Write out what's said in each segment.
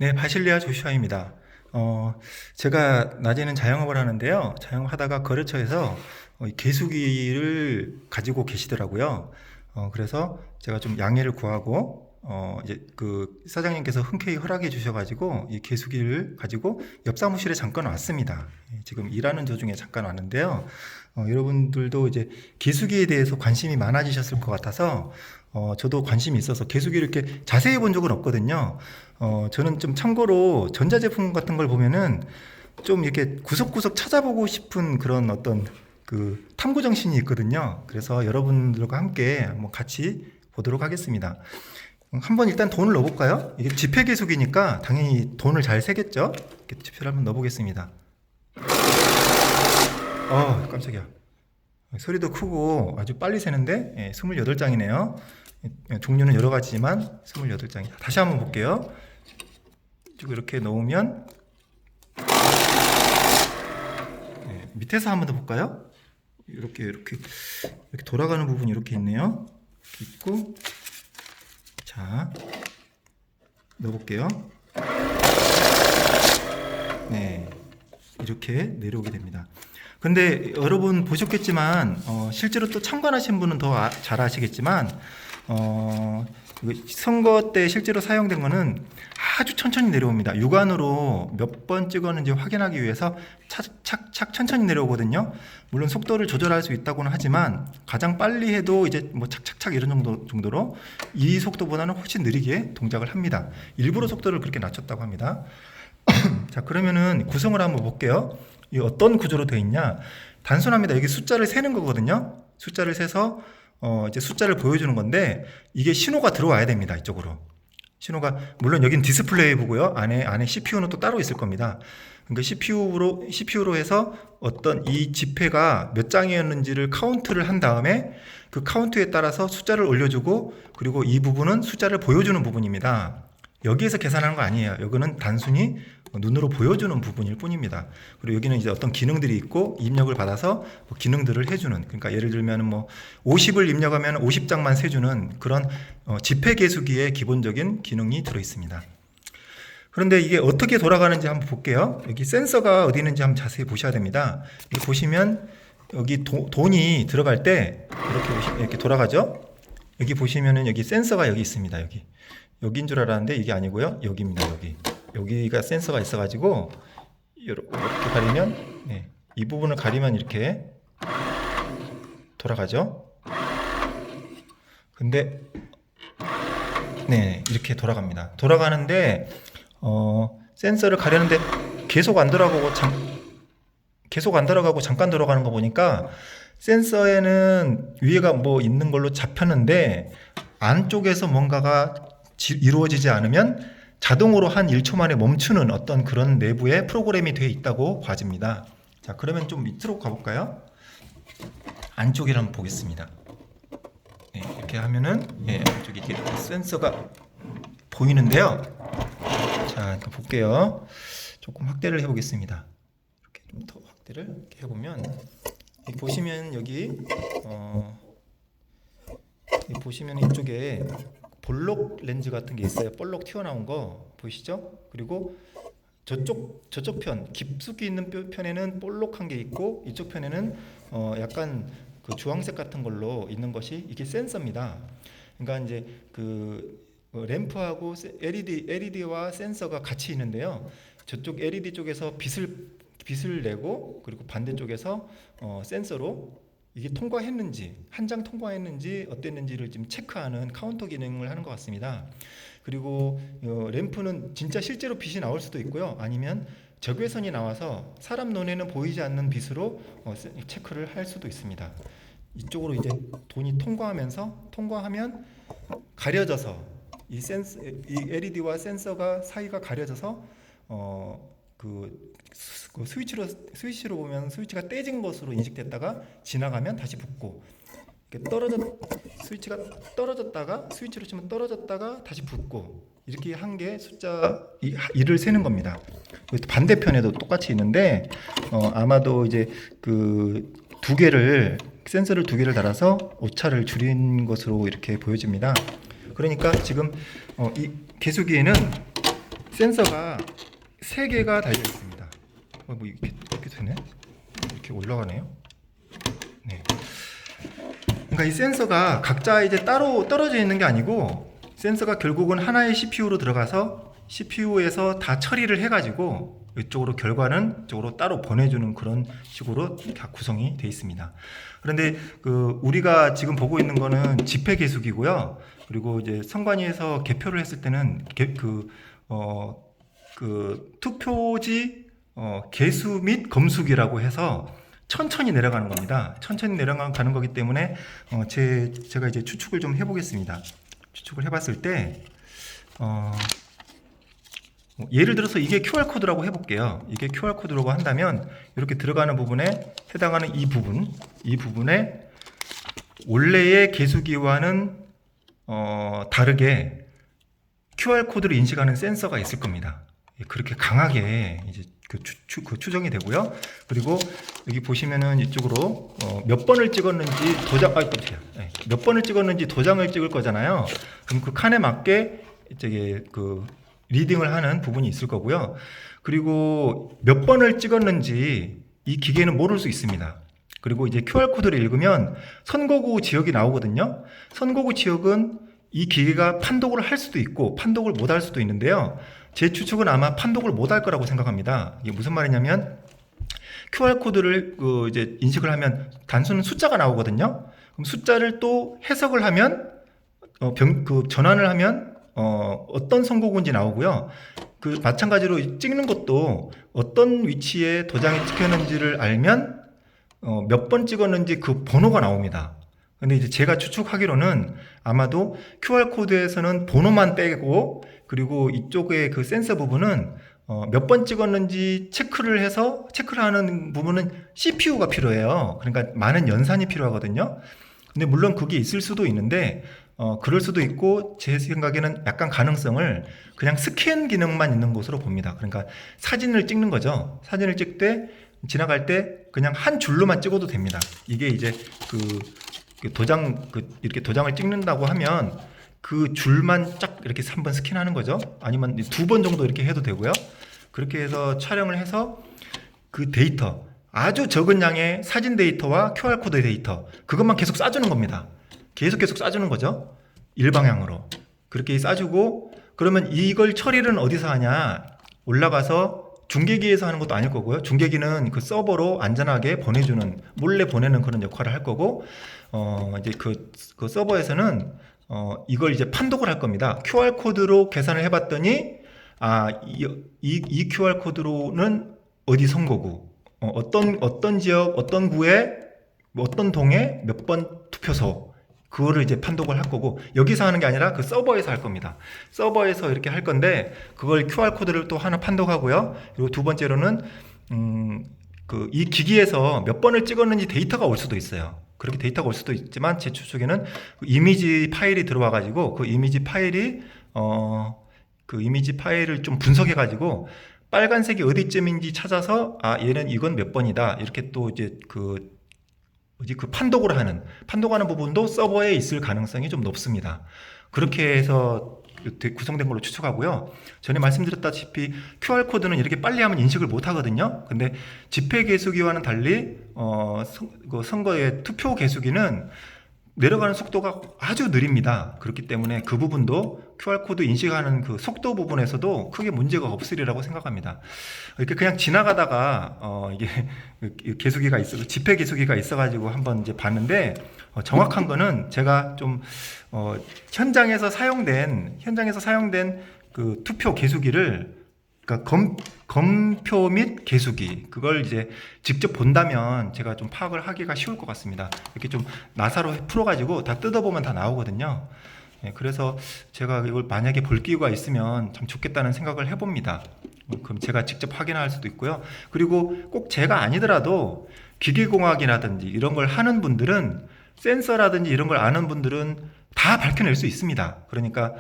네, 바실리아 조슈아입니다. 제가 낮에는 자영업을 하는데요. 자영업하다가 거래처에서 이 개수기를 가지고 계시더라고요. 그래서 제가 좀 양해를 구하고, 이제 그 사장님께서 흔쾌히 허락해 주셔가지고 이 개수기를 가지고 옆 사무실에 잠깐 왔습니다. 지금 일하는 도중에 잠깐 왔는데요. 여러분들도 이제 개수기에 대해서 관심이 많아지셨을 것 같아서 저도 관심이 있어서 개수기를 이렇게 자세히 본 적은 없거든요. 저는 좀 참고로 전자제품 같은 걸 보면은 좀 이렇게 구석구석 찾아보고 싶은 그런 어떤 그 탐구 정신이 있거든요. 그래서 여러분들과 함께 한번 같이 보도록 하겠습니다. 한번 일단 돈을 넣어볼까요? 이게 지폐 개수기니까 당연히 돈을 잘 세겠죠? 이렇게 지폐를 한번 넣어보겠습니다. 깜짝이야. 소리도 크고 아주 빨리 세는데 28장이네요. 종류는 여러 가지지만 28장이다. 다시 한번 볼게요. 쭉 이렇게 놓으면 밑에서 한번 더 볼까요? 이렇게 돌아가는 부분이 이렇게 있네요. 이렇게 있고, 자, 넣어볼게요. 네, 이렇게 내려오게 됩니다. 근데 여러분 보셨겠지만 실제로 또 참관하신 분은 더 잘 아시겠지만 선거 때 실제로 사용된 거는 아주 천천히 내려옵니다. 육안으로 몇 번 찍었는지 확인하기 위해서 착착착 천천히 내려오거든요. 물론 속도를 조절할 수 있다고는 하지만 가장 빨리 해도 이제 뭐 착착착 이런 정도로 이 속도보다는 훨씬 느리게 동작을 합니다. 일부러 속도를 그렇게 낮췄다고 합니다. 자, 그러면은 구성을 한번 볼게요. 이 어떤 구조로 되어 있냐? 단순합니다. 여기 숫자를 세는 거거든요. 숫자를 세서 이제 숫자를 보여주는 건데 이게 신호가 들어와야 됩니다. 이쪽으로. 신호가 물론 여긴 디스플레이부고요. 안에 CPU는 또 따로 있을 겁니다. 그러니까 CPU로 해서 어떤 이 지폐가 몇 장이었는지를 카운트를 한 다음에 그 카운트에 따라서 숫자를 올려주고 그리고 이 부분은 숫자를 보여주는 부분입니다. 여기에서 계산하는 거 아니에요. 여기는 단순히 눈으로 보여주는 부분일 뿐입니다. 그리고 여기는 이제 어떤 기능들이 있고 입력을 받아서 뭐 기능들을 해주는, 그러니까 예를 들면 뭐 50을 입력하면 50장만 세주는 그런 지폐 계수기의 기본적인 기능이 들어 있습니다. 그런데 이게 어떻게 돌아가는지 한번 볼게요. 여기 센서가 어디 있는지 한번 자세히 보셔야 됩니다. 여기 보시면 여기 돈이 들어갈 때 이렇게 돌아가죠. 여기 보시면은 여기 센서가 여기 있습니다. 여기인 줄 알았는데 이게 아니고요. 여기입니다. 여기가 센서가 있어가지고 이렇게 가리면 이 부분을 가리면 이렇게 돌아가죠. 근데 이렇게 돌아갑니다. 돌아가는데 센서를 가려는데 계속 안 들어가고 잠깐 들어가는 거 보니까 센서에는 위에가 뭐 있는 걸로 잡혔는데 안쪽에서 뭔가가 이루어지지 않으면 자동으로 한 1초 만에 멈추는 어떤 그런 내부의 프로그램이 되어 있다고 봐집니다. 자, 그러면 좀 밑으로 가볼까요? 안쪽을 한번 보겠습니다. 이렇게 하면은 안쪽에 이렇게 센서가 보이는데요. 자, 볼게요. 조금 확대를 해보겠습니다. 이렇게 좀 더 확대를 이렇게 해보면 보시면 여기 보시면 이쪽에 볼록 렌즈 같은 게 있어요. 볼록 튀어나온 거 보이시죠? 그리고 저쪽 편 깊숙이 있는 편에는 볼록한 게 있고 이쪽 편에는 약간 그 주황색 같은 걸로 있는 것이 이게 센서입니다. 그러니까 이제 그 램프하고 LED와 센서가 같이 있는데요. 저쪽 LED 쪽에서 빛을 내고 그리고 반대쪽에서 센서로 이게 통과했는지 한 장 통과했는지 어땠는지를 좀 체크하는 카운터 기능을 하는 것 같습니다. 그리고 램프는 진짜 실제로 빛이 나올 수도 있고요. 아니면 적외선이 나와서 사람 눈에는 보이지 않는 빛으로 체크를 할 수도 있습니다. 이쪽으로 이제 돈이 통과하면 가려져서 이 LED와 센서가 사이가 가려져서 그 스위치로 보면 스위치가 떼진 것으로 인식됐다가 지나가면 다시 붙고 스위치가 떨어졌다가 스위치로 치면 떨어졌다가 다시 붙고 이렇게 한 게 숫자 1을 세는 겁니다. 반대편에도 똑같이 있는데 아마도 이제 그 센서를 두 개를 달아서 오차를 줄인 것으로 이렇게 보여집니다. 그러니까 지금 이 개수기에는 센서가 3개가 달려 있습니다. 뭐 이렇게 되네? 이렇게 올라가네요. 네. 그러니까 이 센서가 각자 이제 따로 떨어져 있는 게 아니고 센서가 결국은 하나의 CPU로 들어가서 CPU에서 다 처리를 해가지고 이쪽으로 결과는 이쪽으로 따로 보내주는 그런 식으로 다 구성이 되어 있습니다. 그런데 우리가 지금 보고 있는 거는 집회 계수기고요. 그리고 이제 선관위에서 개표를 했을 때는 투표지 개수 및 검수기라고 해서 천천히 내려가는 겁니다. 천천히 내려가는 거기 때문에 제가 이제 추측을 좀 해보겠습니다. 추측을 해봤을 때 예를 들어서 이게 QR코드라고 해볼게요. 이게 QR코드라고 한다면 이렇게 들어가는 부분에 해당하는 이 부분에 원래의 개수기와는 다르게 QR코드를 인식하는 센서가 있을 겁니다. 그렇게 강하게 이제 추정이 되고요. 그리고 여기 보시면은 이쪽으로 몇 번을 찍었는지 몇 번을 찍었는지 도장을 찍을 거잖아요. 그럼 그 칸에 맞게 이제 리딩을 하는 부분이 있을 거고요. 그리고 몇 번을 찍었는지 이 기계는 모를 수 있습니다. 그리고 이제 QR코드를 읽으면 선거구 지역이 나오거든요. 선거구 지역은 이 기계가 판독을 할 수도 있고 판독을 못 할 수도 있는데요. 제 추측은 아마 판독을 못 할 거라고 생각합니다. 이게 무슨 말이냐면 QR코드를 이제 인식을 하면 단순 숫자가 나오거든요. 그럼 숫자를 또 해석을 하면 전환을 하면 어떤 선거구인지 나오고요. 마찬가지로 찍는 것도 어떤 위치에 도장이 찍혔는지를 알면 몇 번 찍었는지 그 번호가 나옵니다. 근데 이제 제가 추측하기로는 아마도 QR코드에서는 번호만 빼고 그리고 이쪽에 그 센서 부분은 몇 번 찍었는지 체크를 하는 부분은 CPU가 필요해요. 그러니까 많은 연산이 필요하거든요. 근데 물론 그게 있을 수도 있는데 그럴 수도 있고 제 생각에는 약간 가능성을 그냥 스캔 기능만 있는 것으로 봅니다. 그러니까 사진을 찍는 거죠. 사진을 찍을 때 지나갈 때 그냥 한 줄로만 찍어도 됩니다. 이게 이제 이렇게 도장을 찍는다고 하면 그 줄만 쫙 이렇게 3번 스캔하는 거죠. 아니면 2번 정도 이렇게 해도 되고요. 그렇게 해서 촬영을 해서 그 데이터, 아주 적은 양의 사진 데이터와 QR코드 데이터, 그것만 계속 쏴주는 겁니다. 계속 쏴주는 거죠. 일방향으로. 그렇게 쏴주고, 그러면 이걸 처리는 어디서 하냐? 올라가서 중계기에서 하는 것도 아닐 거고요. 중계기는 그 서버로 안전하게 몰래 보내는 그런 역할을 할 거고, 이제 그 서버에서는 이걸 이제 판독을 할 겁니다. QR코드로 계산을 해봤더니, 이 QR코드로는 어디 선거구, 어떤 지역, 어떤 구에, 어떤 동에 몇 번 투표소, 그거를 이제 판독을 할 거고, 여기서 하는 게 아니라 그 서버에서 할 겁니다. 서버에서 이렇게 할 건데, 그걸 QR코드를 또 하나 판독하고요. 그리고 두 번째로는, 이 기기에서 몇 번을 찍었는지 데이터가 올 수도 있어요. 그렇게 데이터가 올 수도 있지만, 제 추측에는 그 이미지 파일이 들어와가지고, 그 이미지 파일을 좀 분석해가지고, 빨간색이 어디쯤인지 찾아서, 얘는 이건 몇 번이다. 이렇게 또 이제 판독하는 부분도 서버에 있을 가능성이 좀 높습니다. 그렇게 해서 구성된 걸로 추측하고요. 전에 말씀드렸다시피 QR코드는 이렇게 빨리 하면 인식을 못 하거든요. 근데 집회 개수기와는 달리 선거의 투표 개수기는 내려가는 속도가 아주 느립니다. 그렇기 때문에 그 부분도 QR코드 인식하는 그 속도 부분에서도 크게 문제가 없으리라고 생각합니다. 이렇게 그냥 지나가다가 이게 개수기가 집회 개수기가 있어가지고 한번 이제 봤는데 정확한 거는 제가 좀 현장에서 사용된 그 투표 개수기를, 그러니까 검표 및 개수기, 그걸 이제 직접 본다면 제가 좀 파악을 하기가 쉬울 것 같습니다. 이렇게 좀 나사로 풀어가지고 다 뜯어보면 다 나오거든요. 그래서 제가 이걸 만약에 볼 기회가 있으면 참 좋겠다는 생각을 해봅니다. 그럼 제가 직접 확인할 수도 있고요. 그리고 꼭 제가 아니더라도 기계공학이라든지 이런 걸 하는 분들은, 센서라든지 이런 걸 아는 분들은 다 밝혀낼 수 있습니다. 그러니까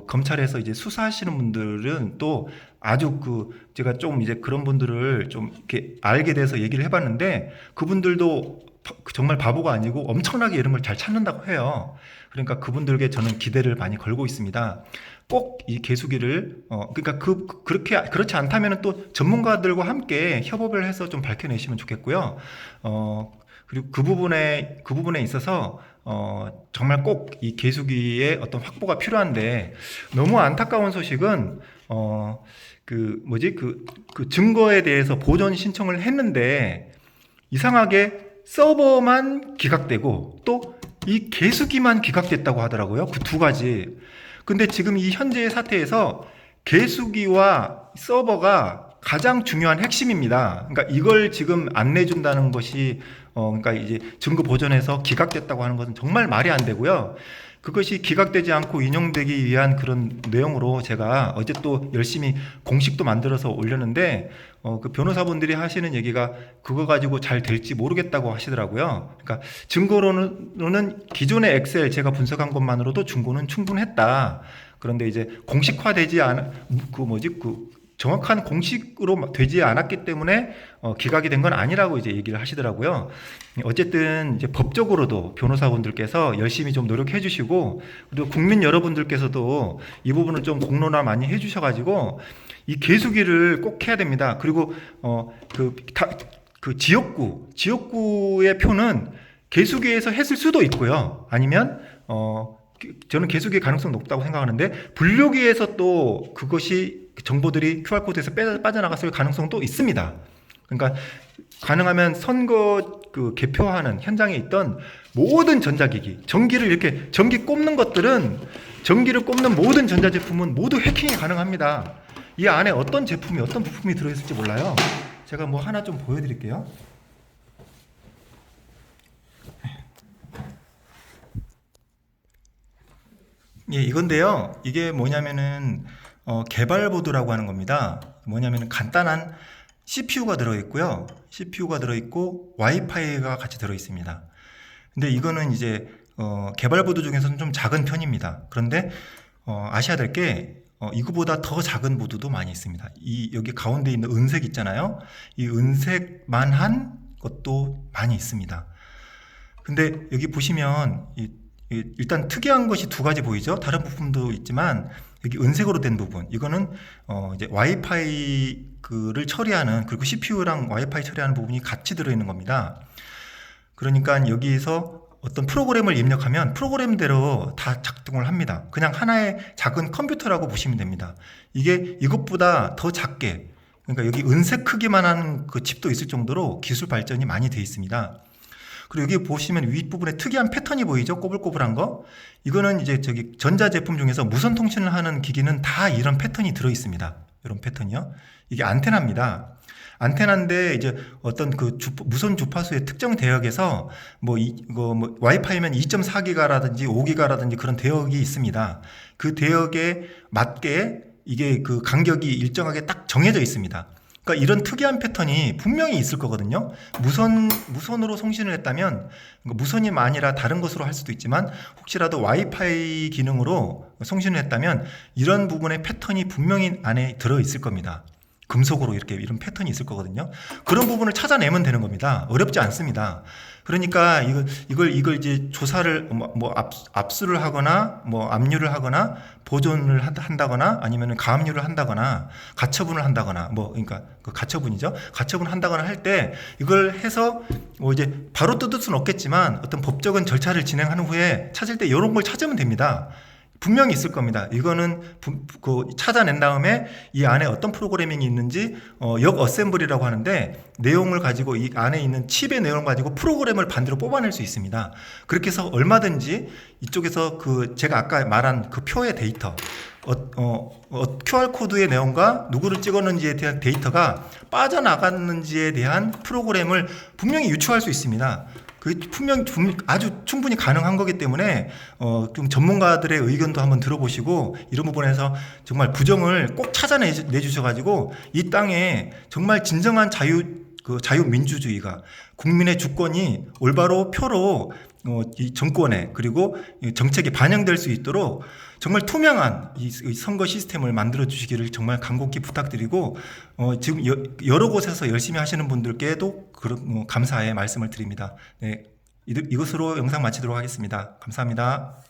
검찰에서 이제 수사하시는 분들은 또 아주 제가 좀 이제 그런 분들을 좀 이렇게 알게 돼서 얘기를 해봤는데, 그분들도 정말 바보가 아니고 엄청나게 이런 걸 잘 찾는다고 해요. 그러니까 그분들께 저는 기대를 많이 걸고 있습니다. 꼭 이 개수기를 그러니까 그렇지 않다면 또 전문가들과 함께 협업을 해서 좀 밝혀내시면 좋겠고요. 그리고 그 부분에 있어서 정말 꼭 이 개수기의 어떤 확보가 필요한데, 너무 안타까운 소식은 그 증거에 대해서 보존 신청을 했는데 이상하게 서버만 기각되고 또 이 개수기만 기각됐다고 하더라고요. 그 두 가지. 근데 지금 이 현재의 사태에서 개수기와 서버가 가장 중요한 핵심입니다. 그러니까 이걸 지금 안 내준다는 것이 그러니까 이제 증거 보존에서 기각됐다고 하는 것은 정말 말이 안 되고요. 그것이 기각되지 않고 인용되기 위한 그런 내용으로 제가 어제 또 열심히 공식도 만들어서 올렸는데 그 변호사분들이 하시는 얘기가 그거 가지고 잘 될지 모르겠다고 하시더라고요. 그러니까 증거로는 기존의 엑셀 제가 분석한 것만으로도 증거는 충분했다. 그런데 이제 공식화되지 않은 정확한 공식으로 되지 않았기 때문에 기각이 된 건 아니라고 이제 얘기를 하시더라고요. 어쨌든 이제 법적으로도 변호사분들께서 열심히 좀 노력해 주시고, 그리고 국민 여러분들께서도 이 부분을 좀 공론화 많이 해 주셔가지고 이 개수기를 꼭 해야 됩니다. 그리고 그 지역구의 표는 개수기에서 했을 수도 있고요. 아니면 저는 개수기의 가능성이 높다고 생각하는데 분류기에서 또 그것이 정보들이 QR코드에서 빠져나갔을 가능성도 있습니다. 그러니까 가능하면 선거 개표하는 현장에 있던 모든 전자기기, 전기 꼽는 것들은, 전기를 꼽는 모든 전자제품은 모두 해킹이 가능합니다. 이 안에 어떤 부품이 들어있을지 몰라요. 제가 뭐 하나 좀 보여드릴게요. 예, 이건데요. 이게 뭐냐면은 개발보드라고 하는 겁니다. 뭐냐면은 간단한 CPU가 들어있고요. CPU가 들어있고 와이파이가 같이 들어있습니다. 근데 이거는 이제 개발보드 중에서는 좀 작은 편입니다. 그런데 아셔야 될 게 이거보다 더 작은 보드도 많이 있습니다. 여기 가운데 있는 은색 있잖아요. 이 은색만한 것도 많이 있습니다. 근데 여기 보시면 일단 특이한 것이 두 가지 보이죠? 다른 부품도 있지만 여기 은색으로 된 부분, 이거는 이제 와이파이를 처리하는, 그리고 CPU랑 와이파이 처리하는 부분이 같이 들어있는 겁니다. 그러니까 여기서 어떤 프로그램을 입력하면 프로그램대로 다 작동을 합니다. 그냥 하나의 작은 컴퓨터라고 보시면 됩니다. 이게 이것보다 더 작게, 그러니까 여기 은색 크기만 한 그 칩도 있을 정도로 기술 발전이 많이 되어 있습니다. 그리고 여기 보시면 윗부분에 특이한 패턴이 보이죠? 꼬불꼬불한 거. 이거는 이제 전자제품 중에서 무선 통신을 하는 기기는 다 이런 패턴이 들어 있습니다. 이런 패턴이요. 이게 안테나입니다. 안테나인데 이제 어떤 무선 주파수의 특정 대역에서 와이파이면 2.4기가라든지 5기가라든지 그런 대역이 있습니다. 그 대역에 맞게 이게 그 간격이 일정하게 딱 정해져 있습니다. 그러니까 이런 특이한 패턴이 분명히 있을 거거든요. 무선으로 송신을 했다면, 무선이 아니라 다른 것으로 할 수도 있지만 혹시라도 와이파이 기능으로 송신을 했다면 이런 부분의 패턴이 분명히 안에 들어 있을 겁니다. 금속으로 이런 패턴이 있을 거거든요. 그런 부분을 찾아내면 되는 겁니다. 어렵지 않습니다. 그러니까 이걸 이제 조사를 압수를 하거나 압류를 하거나 보존을 한다거나 아니면 가압류를 한다거나 가처분을 한다거나 그러니까 그 가처분이죠. 가처분을 한다거나 할 때 이걸 해서 이제 바로 뜯을 수는 없겠지만 어떤 법적인 절차를 진행한 후에 찾을 때 이런 걸 찾으면 됩니다. 분명히 있을 겁니다. 이거는 찾아낸 다음에 이 안에 어떤 프로그래밍이 있는지 역 어셈블이라고 하는데, 내용을 가지고 이 안에 있는 칩의 내용을 가지고 프로그램을 반대로 뽑아낼 수 있습니다. 그렇게 해서 얼마든지 이쪽에서 제가 아까 말한 그 표의 데이터, QR코드의 내용과 누구를 찍었는지에 대한 데이터가 빠져나갔는지에 대한 프로그램을 분명히 유추할 수 있습니다. 그게 분명히 아주 충분히 가능한 거기 때문에 좀 전문가들의 의견도 한번 들어보시고 이런 부분에서 정말 부정을 꼭 찾아내주셔가지고 이 땅에 정말 진정한 자유민주주의가, 국민의 주권이 올바로 표로 이 정권에 그리고 이 정책에 반영될 수 있도록 정말 투명한 이 선거 시스템을 만들어 주시기를 정말 간곡히 부탁드리고 지금 여러 곳에서 열심히 하시는 분들께도 감사의 말씀을 드립니다. 네, 이것으로 영상 마치도록 하겠습니다. 감사합니다.